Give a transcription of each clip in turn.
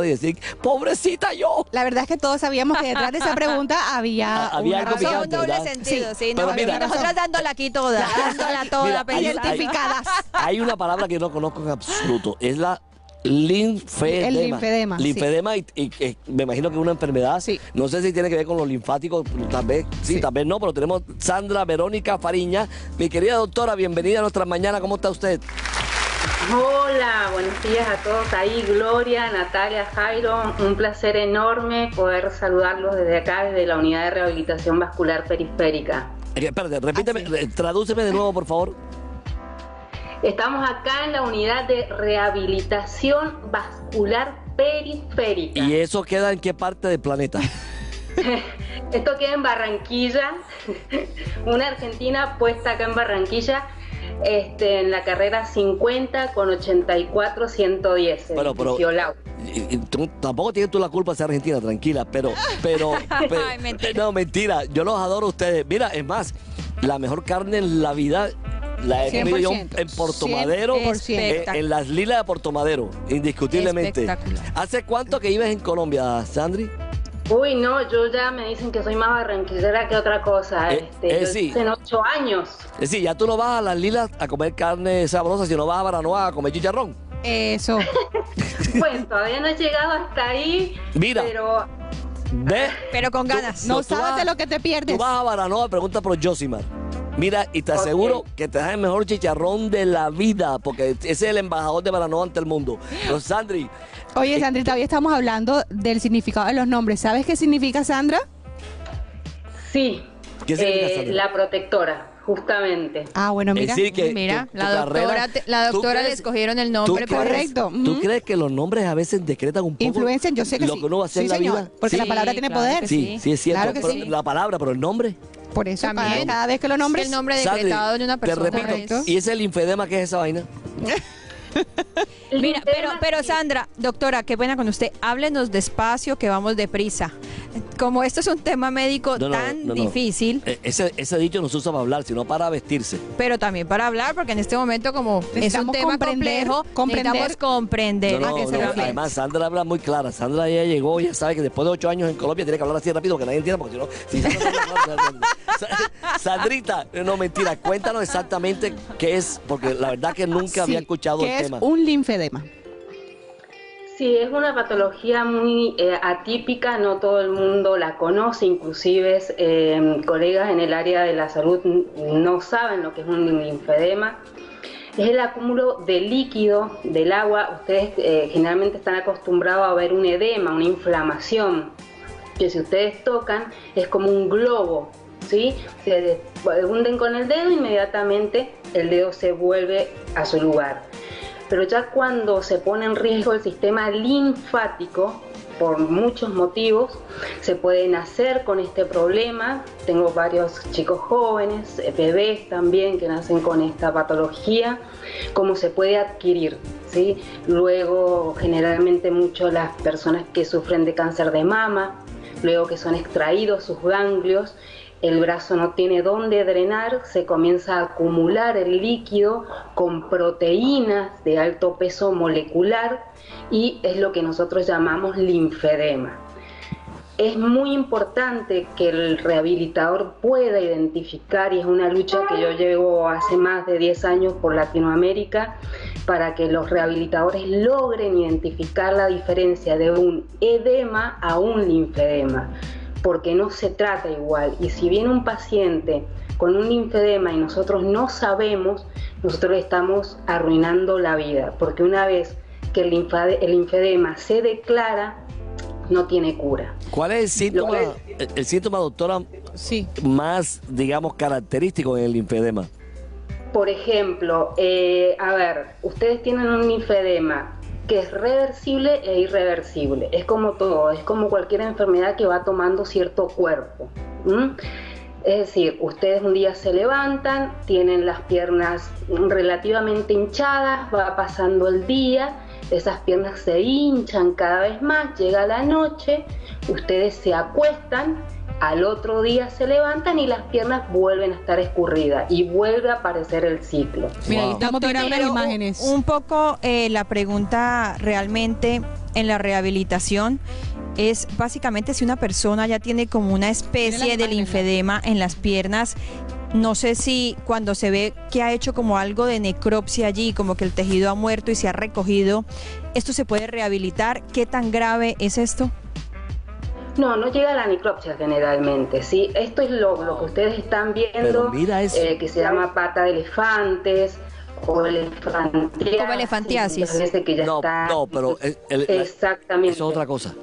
y decir, pobrecita yo. La verdad es que todos sabíamos que detrás de esa pregunta había Había una algo razón. picante, un doble ¿verdad? sentido, sí. Pero No, mira, y nosotras dándola aquí toda, dándola toda, Mira, pero identificadas. Hay una palabra que no conozco en absoluto, es la linfedema. El linfedema, sí. Linfedema y me imagino que es una enfermedad. Sí. No sé si tiene que ver con los linfáticos, tal vez sí, tal vez no, pero tenemos Sandra Verónica Fariña. Mi querida doctora, bienvenida a nuestra mañana. ¿Cómo está usted? Hola, buenos días a todos ahí, Gloria, Natalia, Jairo, un placer enorme poder saludarlos desde acá, desde la Unidad de Rehabilitación Vascular Periférica. Espérate, repíteme, tradúceme de nuevo, por favor. Estamos acá en la Unidad de Rehabilitación Vascular Periférica. ¿Y eso queda en qué parte del planeta? Esto queda en Barranquilla, una argentina puesta acá en Barranquilla, en la carrera 50 con 84 110. Bueno, pero tampoco tienes tú la culpa de ser argentina, tranquila, pero Ay, mentira. no, mentira, yo los adoro a ustedes. Mira, es más, la mejor carne en la vida la he comido yo 100%, en Puerto Madero, 100%. en las lilas de Puerto Madero, indiscutiblemente. Espectacular. ¿Hace cuánto que vives en Colombia, Sandri? Uy, no, yo ya me dicen que soy más barranquillera que otra cosa. Yo sí. hace 8 años. Es decir, ya tú no vas a las lilas a comer carne sabrosa, sino vas a Baranoa a comer chicharrón. Eso. Pues todavía no he llegado hasta ahí, Mira. pero ¿Ves? Pero con ganas. No tú sabes vas- de lo que te pierdes. Tú vas a Baranoa, pregunta por Josimar. Mira, y te Ok. aseguro que te das el mejor chicharrón de la vida, porque ese es el embajador de Baranoa ante el mundo. Pero Sandri, Oye, Sandrita, hoy estamos hablando del significado de los nombres. ¿Sabes qué significa, Sandra? sí, ¿Qué significa, Sandra? la protectora, justamente. Ah, bueno, mira. es decir que Mira, tu la carrera- ¿tú doctora le crees- escogieron el ¿tú nombre. crees- correcto. ¿Tú Ujú. crees que los nombres a veces decretan un poco Influencian, yo sé que lo sí. que uno va a hacer Sí, en la señor, vida? porque la Sí, palabra tiene claro poder. que Sí, sí es cierto. Claro que pero sí. la palabra, pero el nombre. Por eso También. cada vez que lo nombres. El nombre Sandri, decretado de una persona. te repito, es- ¿y ese es el linfedema qué es esa vaina? Mira, pero Sí. Sandra, doctora, qué pena con usted. Háblenos despacio, que vamos deprisa. Como esto es un tema médico tan difícil, Ese dicho no se usa para hablar, sino para vestirse. pero también para hablar, porque en este momento como es un Necesitamos tema complejo, necesitamos comprender No, a qué se no, refiere. además Sandra habla muy clara. Sandra ya llegó, ya sabe que después de 8 años en Colombia tiene que hablar así rápido que nadie entienda, porque si no... Sandrita, no, mentira, cuéntanos exactamente qué es, porque la verdad que nunca había escuchado que el es tema. un linfedema. Sí, es una patología muy atípica, no todo el mundo la conoce, inclusive colegas en el área de la salud no saben lo que es un linfedema. Es el acúmulo de líquido del agua. Ustedes generalmente están acostumbrados a ver un edema, una inflamación, que si ustedes tocan es como un globo, ¿sí? Se hunden con el dedo, inmediatamente el dedo se vuelve a su lugar. Pero ya cuando se pone en riesgo el sistema linfático, por muchos motivos, se puede nacer con este problema. Tengo varios chicos jóvenes, bebés también que nacen con esta patología, como se puede adquirir, ¿sí? Luego, generalmente mucho las personas que sufren de cáncer de mama, luego que son extraídos sus ganglios, el brazo no tiene dónde drenar, se comienza a acumular el líquido con proteínas de alto peso molecular y es lo que nosotros llamamos linfedema. Es muy importante que el rehabilitador pueda identificar, y es una lucha que yo llevo hace más de 10 años por Latinoamérica, para que los rehabilitadores logren identificar la diferencia de un edema a un linfedema, porque no se trata igual. Y si viene un paciente con un linfedema y nosotros no sabemos, nosotros le estamos arruinando la vida, porque una vez que el linfedema se declara, no tiene cura. ¿Cuál es el síntoma, doctora, Sí. más, digamos, característico en el linfedema? Por ejemplo, ustedes tienen un linfedema que es reversible e irreversible. Es como todo, es como cualquier enfermedad que va tomando cierto cuerpo. Es decir, ustedes un día se levantan, tienen las piernas relativamente hinchadas, va pasando el día, esas piernas se hinchan cada vez más, llega la noche, ustedes se acuestan, al otro día se levantan y las piernas vuelven a estar escurridas y vuelve a aparecer el ciclo. Mira, ahí Wow. estamos viendo Doctora, unas pero imágenes. un poco la pregunta realmente, en la rehabilitación es básicamente si una persona ya tiene como una especie de linfedema en las piernas. No sé si cuando se ve que ha hecho como algo de necropsia allí, como que el tejido ha muerto y se ha recogido, ¿esto se puede rehabilitar? ¿Qué tan grave es esto? No, no llega a la necropsia generalmente, ¿sí? Esto es lo que ustedes están viendo, mira eso. Que se llama pata de elefantes o elefantiasis. Como elefantiasis. Que ya no, pero exactamente. Eso es otra cosa.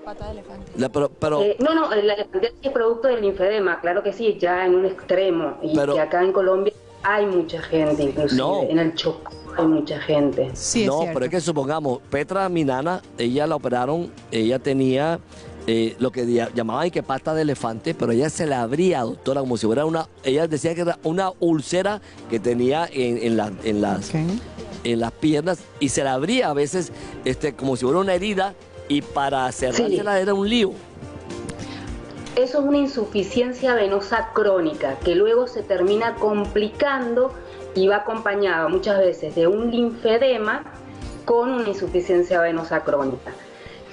Pata de elefante. No, la elefantiasis es producto del linfedema, claro que sí, ya en un extremo. Y que acá en Colombia hay mucha gente, inclusive en el Chocó hay mucha gente. Sí, no, pero es que supongamos, Petra, mi nana, ella la operaron, ella tenía lo que llamaban que pata de elefante, pero ella se la abría, doctora, como si fuera ella decía que era una úlcera que tenía en las piernas, y se la abría a veces como si fuera una herida, y para cerrársela era un lío. Eso es una insuficiencia venosa crónica que luego se termina complicando y va acompañado muchas veces de un linfedema con una insuficiencia venosa crónica.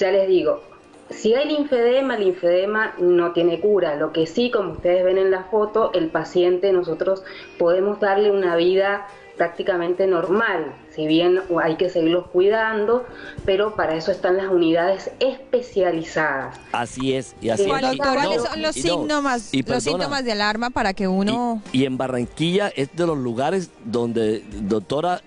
Ya les digo, si hay linfedema, el linfedema no tiene cura. Lo que sí, como ustedes ven en la foto, el paciente, nosotros podemos darle una vida prácticamente normal, si bien hay que seguirlos cuidando, pero para eso están las unidades especializadas. Así es. Y así ¿Cuáles son los síntomas de alarma para que uno...? Y en Barranquilla es de los lugares donde, doctora,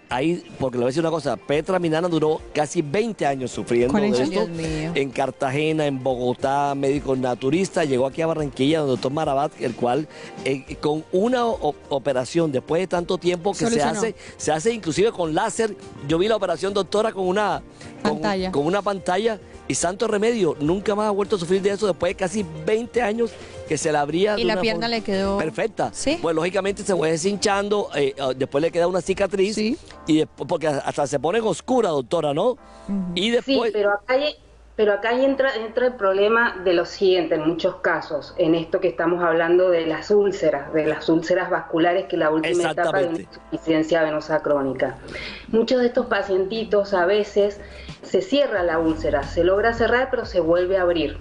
porque le voy a decir una cosa, Petra, mi nana, duró casi 20 años sufriendo de esto. En Cartagena, en Bogotá, médico naturista, llegó aquí a Barranquilla, donde el doctor Marabat, el cual con una operación, después de tanto tiempo que se hace inclusive con láser. Yo vi la operación, doctora, con una pantalla, y santo remedio, nunca más ha vuelto a sufrir de eso después de casi 20 años que se la abría. Y la pierna le quedó perfecta. ¿Sí? Pues lógicamente se fue deshinchando, después le queda una cicatriz, y después, porque hasta se pone oscura, doctora, ¿no? Y después... Sí, pero acá entra el problema de lo siguiente, en muchos casos, en esto que estamos hablando de las úlceras vasculares, que es la última etapa de una insuficiencia venosa crónica. Muchos de estos pacientitos a veces se cierra la úlcera, se logra cerrar pero se vuelve a abrir,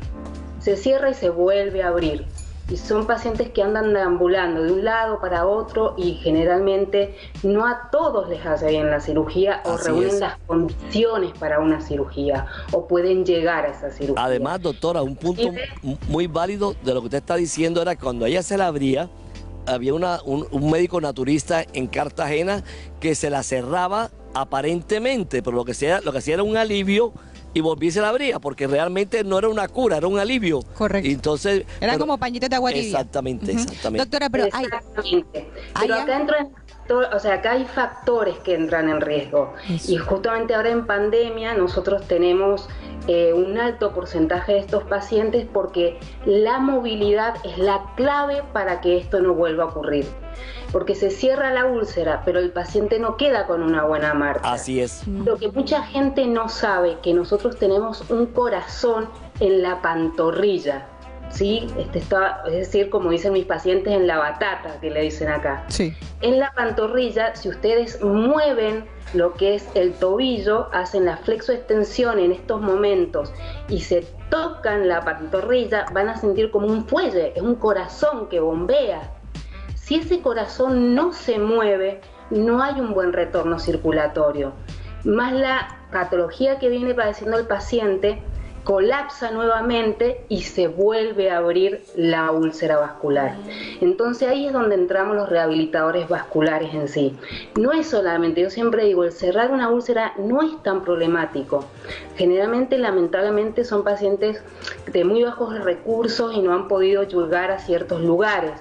se cierra y se vuelve a abrir. Y son pacientes que andan deambulando de un lado para otro, y generalmente no a todos les hace bien la cirugía o reúnen las condiciones para una cirugía o pueden llegar a esa cirugía. Además, doctora, un punto muy válido de lo que usted está diciendo era que cuando ella se la abría, había un médico naturista en Cartagena que se la cerraba aparentemente, pero lo que hacía era un alivio, y volví y se la abría, porque realmente no era una cura, era un alivio. Correcto. Y entonces, era como pañitos de agua tibia. Exactamente. Doctora, pero acá hay factores que entran en riesgo. Eso. Y justamente ahora en pandemia nosotros tenemos un alto porcentaje de estos pacientes, porque la movilidad es la clave para que esto no vuelva a ocurrir. Porque se cierra la úlcera, pero el paciente no queda con una buena marcha. Así es. Lo que mucha gente no sabe, que nosotros tenemos un corazón en la pantorrilla, ¿sí? Es decir, como dicen mis pacientes, en la batata, que le dicen acá. Sí. En la pantorrilla, si ustedes mueven lo que es el tobillo, hacen la flexoextensión en estos momentos y se tocan la pantorrilla, van a sentir como un fuelle, es un corazón que bombea. Si ese corazón no se mueve, no hay un buen retorno circulatorio. Más la patología que viene padeciendo el paciente, colapsa nuevamente y se vuelve a abrir la úlcera vascular. Entonces ahí es donde entramos los rehabilitadores vasculares en sí. No es solamente, yo siempre digo, el cerrar una úlcera no es tan problemático. Generalmente, lamentablemente, son pacientes de muy bajos recursos y no han podido llegar a ciertos lugares,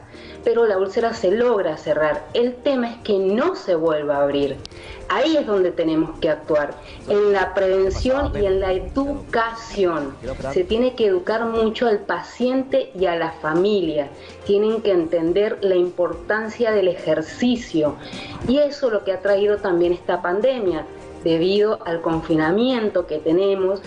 pero la úlcera se logra cerrar. El tema es que no se vuelva a abrir. Ahí es donde tenemos que actuar, en la prevención y en la educación. Se tiene que educar mucho al paciente y a la familia. Tienen que entender la importancia del ejercicio. Y eso es lo que ha traído también esta pandemia, debido al confinamiento que tenemos,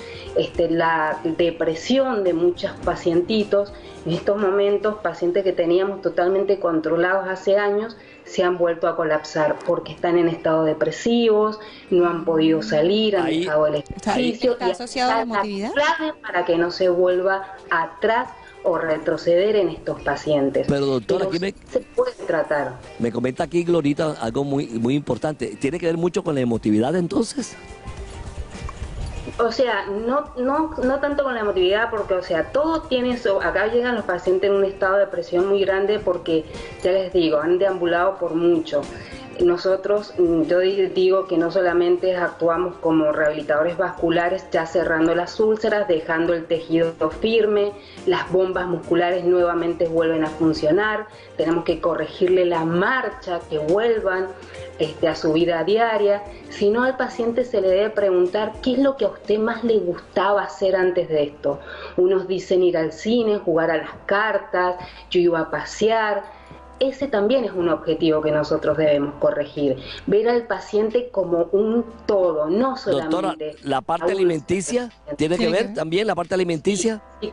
la depresión de muchos pacientitos. En estos momentos, pacientes que teníamos totalmente controlados hace años, se han vuelto a colapsar porque están en estado depresivos, no han podido salir, han dejado el ejercicio. ¿Está asociado a la emotividad? Clave para que no se vuelva atrás o retroceder en estos pacientes. Pero doctora, aquí se puede tratar. Me comenta aquí Glorita algo muy importante. ¿Tiene que ver mucho con la emotividad entonces? O sea, no tanto con la emotividad, porque, o sea, todo tiene eso. Acá llegan los pacientes en un estado de depresión muy grande porque, ya les digo, han deambulado por mucho. Nosotros, yo digo que no solamente actuamos como rehabilitadores vasculares, ya cerrando las úlceras, dejando el tejido firme, las bombas musculares nuevamente vuelven a funcionar, tenemos que corregirle la marcha, que vuelvan a su vida diaria, sino al paciente se le debe preguntar qué es lo que a usted más le gustaba hacer antes de esto. Unos dicen ir al cine, jugar a las cartas, yo iba a pasear. Ese también es un objetivo que nosotros debemos corregir, ver al paciente como un todo, no solamente... Doctora, ¿la parte alimenticia tiene que ver también, la parte alimenticia? Sí,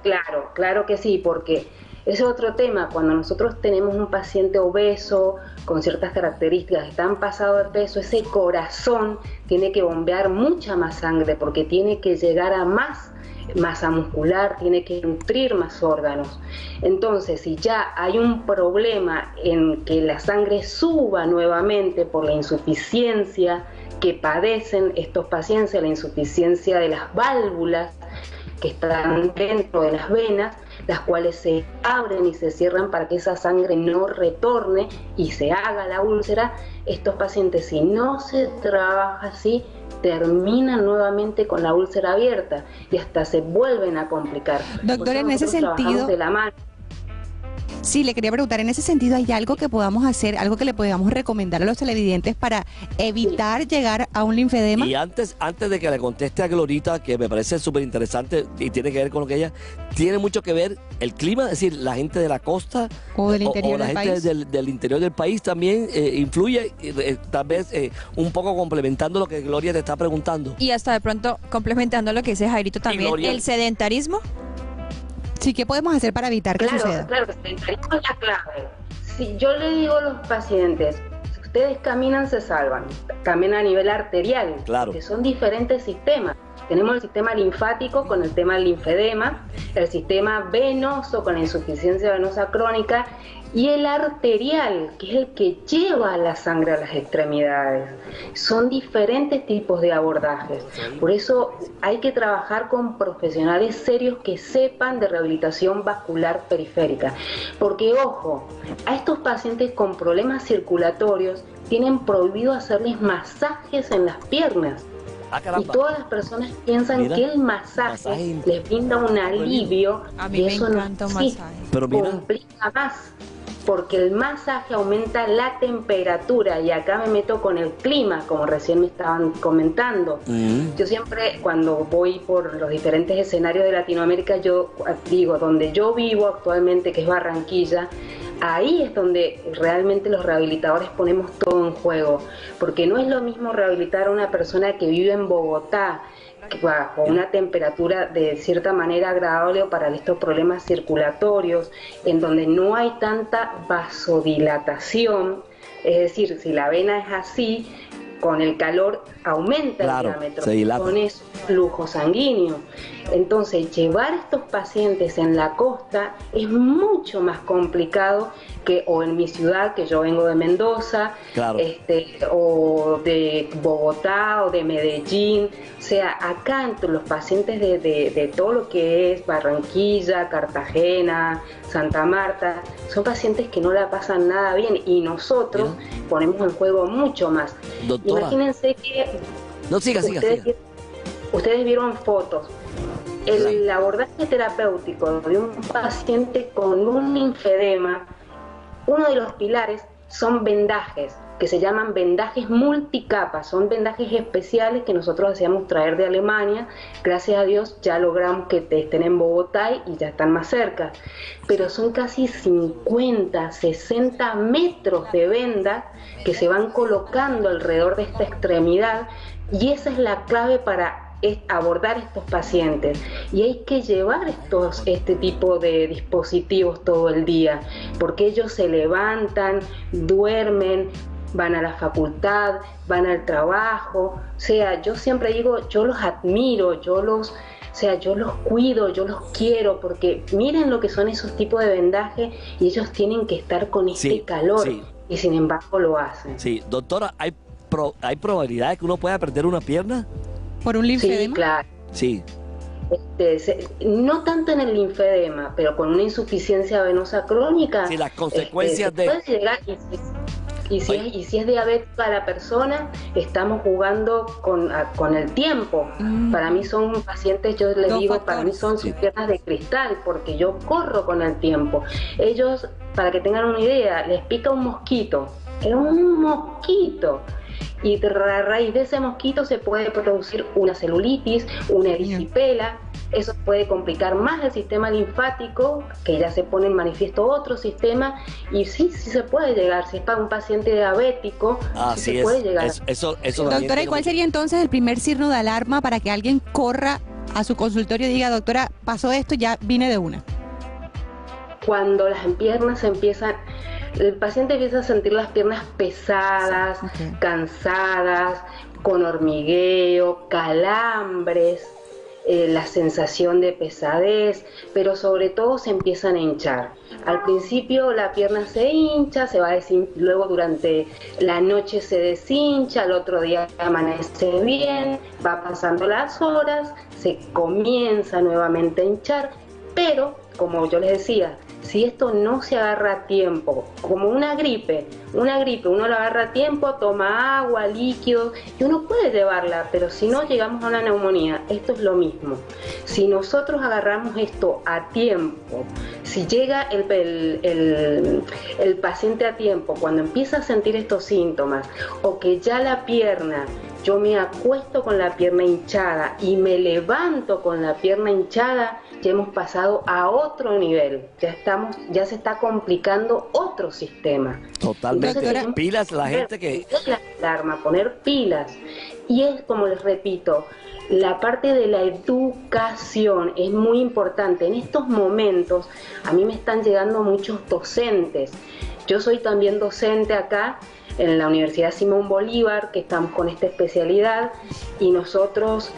claro que sí, porque ese es otro tema. Cuando nosotros tenemos un paciente obeso, con ciertas características, están pasado de peso, ese corazón tiene que bombear mucha más sangre, porque tiene que llegar a más masa muscular, tiene que nutrir más órganos. Entonces, si ya hay un problema en que la sangre suba nuevamente por la insuficiencia que padecen estos pacientes, la insuficiencia de las válvulas que están dentro de las venas, las cuales se abren y se cierran para que esa sangre no retorne y se haga la úlcera, estos pacientes, si no se trabaja así, terminan nuevamente con la úlcera abierta y hasta se vuelven a complicar. Doctor, en ese sentido, de la mano. Sí, le quería preguntar, en ese sentido, ¿hay algo que podamos hacer, algo que le podamos recomendar a los televidentes para evitar llegar a un linfedema? Y antes de que le conteste a Glorita, que me parece súper interesante y tiene que ver con lo que ella, tiene mucho que ver el clima, es decir, la gente de la costa o del interior o la del gente país. del interior del país también influye, tal vez un poco complementando lo que Gloria te está preguntando. Y hasta de pronto complementando lo que dice Jairito también, Gloria, el sedentarismo. Sí, ¿qué podemos hacer para evitar que suceda? Claro, el sedentarismo es la clave. Si yo le digo a los pacientes, si ustedes caminan, se salvan. Caminan a nivel arterial, claro, porque son diferentes sistemas. Tenemos el sistema linfático con el tema del linfedema, el sistema venoso con la insuficiencia venosa crónica y el arterial, que es el que lleva la sangre a las extremidades. Son diferentes tipos de abordajes. Por eso hay que trabajar con profesionales serios que sepan de rehabilitación vascular periférica. Porque, ojo, a estos pacientes con problemas circulatorios tienen prohibido hacerles masajes en las piernas. Y todas las personas piensan que el masaje les brinda un alivio. A mí me encanta un masaje. Pero mira, complica más, porque el masaje aumenta la temperatura y acá me meto con el clima, como recién me estaban comentando. Yo siempre, cuando voy por los diferentes escenarios de Latinoamérica, yo digo, donde yo vivo actualmente, que es Barranquilla, ahí es donde realmente los rehabilitadores ponemos todo en juego, porque no es lo mismo rehabilitar a una persona que vive en Bogotá, bajo una temperatura de cierta manera agradable para estos problemas circulatorios, en donde no hay tanta vasodilatación, es decir, si la vena es así, con el calor aumenta el diámetro, con eso flujo sanguíneo. Entonces, llevar a estos pacientes en la costa es mucho más complicado que o en mi ciudad, que yo vengo de Mendoza, o de Bogotá o de Medellín. O sea, acá entre los pacientes de todo lo que es Barranquilla, Cartagena, Santa Marta, son pacientes que no la pasan nada bien y nosotros ponemos en juego mucho más. Doctora, imagínense que ustedes vieron fotos. El abordaje terapéutico de un paciente con un linfedema, uno de los pilares son vendajes, que se llaman vendajes multicapas, son vendajes especiales que nosotros hacíamos traer de Alemania. Gracias a Dios ya logramos que estén en Bogotá y ya están más cerca, pero son casi 50, 60 metros de vendas que se van colocando alrededor de esta extremidad, y esa es la clave para es abordar estos pacientes, y hay que llevar este tipo de dispositivos todo el día, porque ellos se levantan, duermen, van a la facultad, van al trabajo. O sea, yo siempre digo, yo los admiro, yo los cuido, yo los quiero, porque miren lo que son esos tipos de vendaje, y ellos tienen que estar con este calor, y sin embargo lo hacen. Sí, doctora, ¿hay probabilidad de que uno pueda perder una pierna? ¿Por un linfedema? Sí, claro. Sí. No tanto en el linfedema, pero con una insuficiencia venosa crónica. Sí, las consecuencias puede llegar, y si es diabética la persona, estamos jugando con el tiempo. Para mí son pacientes, yo les digo, para mí son sus piernas de cristal, porque yo corro con el tiempo. Ellos, para que tengan una idea, les pica un mosquito, y a raíz de ese mosquito se puede producir una celulitis, una erisipela. Eso puede complicar más el sistema linfático, que ya se pone en manifiesto otro sistema, y sí se puede llegar. Si es para un paciente diabético, se puede llegar. Eso doctora, ¿y cuál sería entonces el primer signo de alarma para que alguien corra a su consultorio y diga, doctora, pasó esto, ya vine de una? Cuando las piernas el paciente empieza a sentir las piernas pesadas, cansadas, con hormigueo, calambres, la sensación de pesadez, pero sobre todo se empiezan a hinchar. Al principio la pierna se hincha, luego durante la noche se deshincha, al otro día amanece bien, va pasando las horas, se comienza nuevamente a hinchar, pero como yo les decía, si esto no se agarra a tiempo, como una gripe, uno la agarra a tiempo, toma agua, líquidos, y uno puede llevarla, pero si no llegamos a una neumonía, esto es lo mismo. Si nosotros agarramos esto a tiempo, si llega el paciente a tiempo, cuando empieza a sentir estos síntomas, o que ya la pierna, yo me acuesto con la pierna hinchada y me levanto con la pierna hinchada, ya hemos pasado a otro nivel, ya se está complicando otro sistema. Totalmente. Entonces, pilas la gente que... poner pilas. Y es, como les repito, la parte de la educación es muy importante. En estos momentos a mí me están llegando muchos docentes. Yo soy también docente acá en la Universidad Simón Bolívar, que estamos con esta especialidad, y nosotros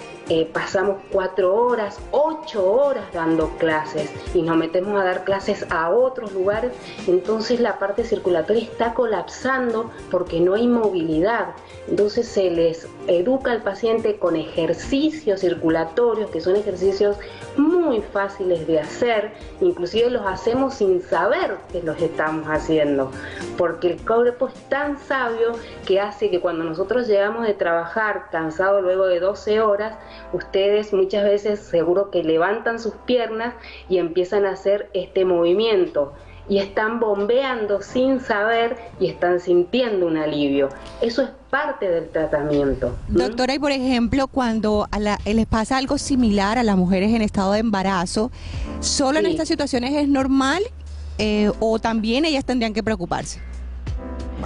pasamos 4 horas, 8 horas dando clases, y nos metemos a dar clases a otros lugares. Entonces la parte circulatoria está colapsando porque no hay movilidad. Entonces se les educa al paciente con ejercicios circulatorios, que son ejercicios muy fáciles de hacer, inclusive los hacemos sin saber que los estamos haciendo, porque el cuerpo es tan sabio que hace que cuando nosotros llegamos de trabajar cansado luego de 12 horas, ustedes muchas veces seguro que levantan sus piernas y empiezan a hacer este movimiento, y están bombeando sin saber y están sintiendo un alivio. Eso es parte del tratamiento. Doctora, y por ejemplo, cuando les pasa algo similar a las mujeres en estado de embarazo, ¿solo en estas situaciones es normal o también ellas tendrían que preocuparse?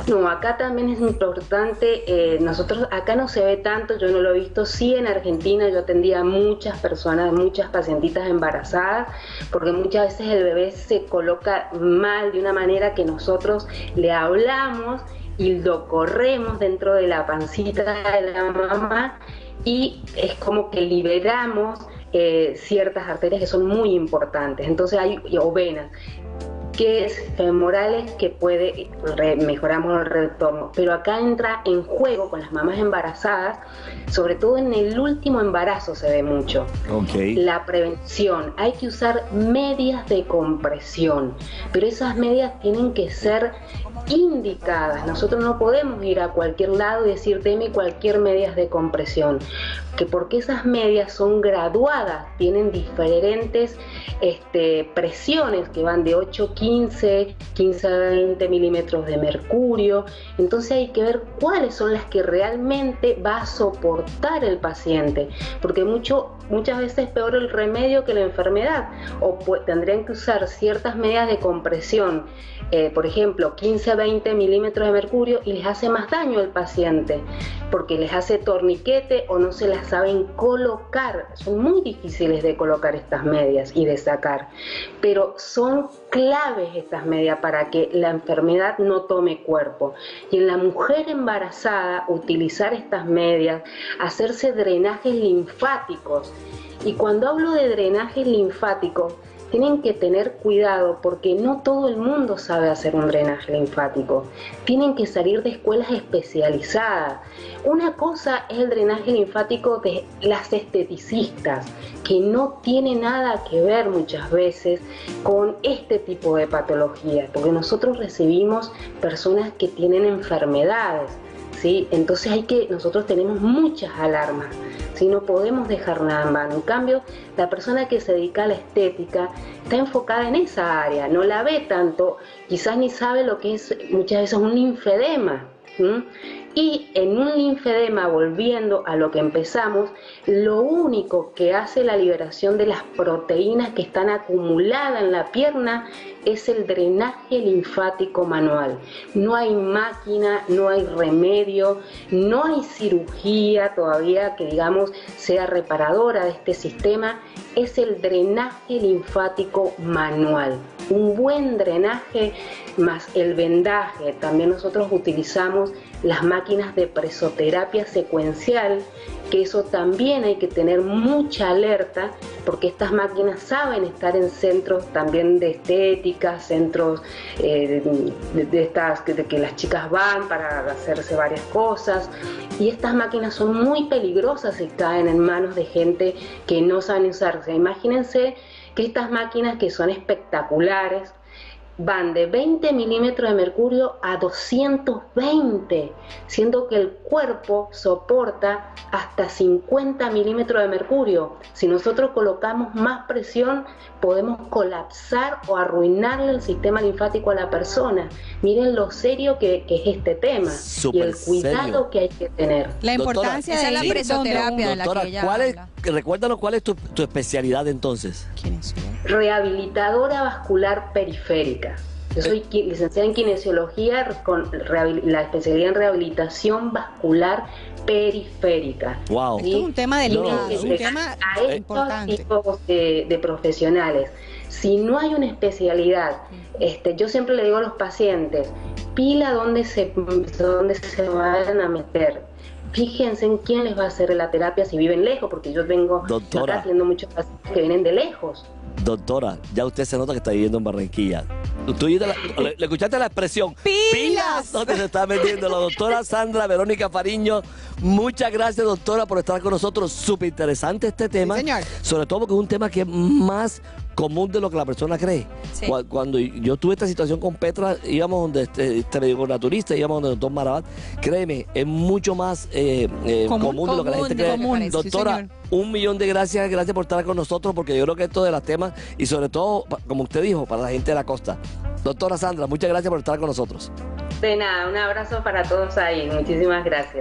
No, acá también es importante, nosotros acá no se ve tanto, yo no lo he visto, sí en Argentina yo atendía a muchas personas, muchas pacientitas embarazadas, porque muchas veces el bebé se coloca mal de una manera que nosotros le hablamos y lo corremos dentro de la pancita de la mamá, y es como que liberamos ciertas arterias que son muy importantes, entonces o venas, que es femorales, que mejoramos el retorno. Pero acá entra en juego con las mamás embarazadas, sobre todo en el último embarazo se ve mucho. La prevención, hay que usar medias de compresión, pero esas medias tienen que ser indicadas. Nosotros no podemos ir a cualquier lado y decir deme cualquier medias de compresión, porque esas medias son graduadas, tienen diferentes presiones que van de 8-15, 15-20 milímetros de mercurio. Entonces hay que ver cuáles son las que realmente va a soportar el paciente, porque muchas veces es peor el remedio que la enfermedad, o tendrían que usar ciertas medidas de compresión, por ejemplo 15-20 milímetros de mercurio, y les hace más daño al paciente porque les hace torniquete o no se las saben colocar, son muy difíciles de colocar estas medias y de sacar, pero son claves estas medias para que la enfermedad no tome cuerpo. Y en la mujer embarazada, utilizar estas medias, hacerse drenajes linfáticos. Y cuando hablo de drenajes linfáticos, tienen que tener cuidado porque no todo el mundo sabe hacer un drenaje linfático. Tienen que salir de escuelas especializadas. Una cosa es el drenaje linfático de las esteticistas, que no tiene nada que ver muchas veces con este tipo de patologías, porque nosotros recibimos personas que tienen enfermedades, ¿sí? Entonces nosotros tenemos muchas alarmas, ¿sí? No podemos dejar nada en vano. En cambio, la persona que se dedica a la estética está enfocada en esa área, no la ve tanto, quizás ni sabe lo que es muchas veces un linfedema. Y en un linfedema, volviendo a lo que empezamos, lo único que hace la liberación de las proteínas que están acumuladas en la pierna es el drenaje linfático manual. No hay máquina, no hay remedio, no hay cirugía todavía que digamos sea reparadora de este sistema, es el drenaje linfático manual. Un buen drenaje más el vendaje. También nosotros utilizamos las máquinas de presoterapia secuencial, que eso también hay que tener mucha alerta, porque estas máquinas saben estar en centros también de estética, centros de que las chicas van para hacerse varias cosas, y estas máquinas son muy peligrosas si caen en manos de gente que no saben usarse. Imagínense que estas máquinas, que son espectaculares, van de 20 milímetros de mercurio a 220, siendo que el cuerpo soporta hasta 50 milímetros de mercurio. Si nosotros colocamos más presión, podemos colapsar o arruinarle el sistema linfático a la persona. Miren lo serio que es este tema. Súper y el cuidado serio que hay que tener. La importancia Doctora, de la presoterapia de la que ella recuérdanos cuál es tu especialidad entonces. ¿Quién es? Rehabilitadora vascular periférica. Yo soy licenciada en kinesiología con la especialidad en rehabilitación vascular periférica. Wow. ¿Sí? Esto es un tema delicado, es un tema a estos importante. tipos de profesionales. Si no hay una especialidad, yo siempre le digo a los pacientes, pila dónde se vayan a meter. Fíjense en quién les va a hacer la terapia si viven lejos, porque yo vengo acá haciendo muchos pacientes que vienen de lejos. Doctora, ya usted se nota que está viviendo en Barranquilla. ¿Le escuchaste la expresión? ¡Pilas! ¿Dónde se está metiendo la doctora Sandra Verónica Fariño? Muchas gracias, doctora, por estar con nosotros. Súper interesante este tema. Sí, señor. Sobre todo porque es un tema que es más común de lo que la persona cree. Sí. Cuando yo tuve esta situación con Petra, íbamos donde este médico naturista, íbamos donde el doctor Marabat. Créeme, es mucho más común de lo que la gente cree. Doctora, sí, 1.000.000 de gracias por estar con nosotros, porque yo creo que esto de los temas, y sobre todo, como usted dijo, para la gente de la costa. Doctora Sandra, muchas gracias por estar con nosotros. De nada, un abrazo para todos ahí. Muchísimas gracias.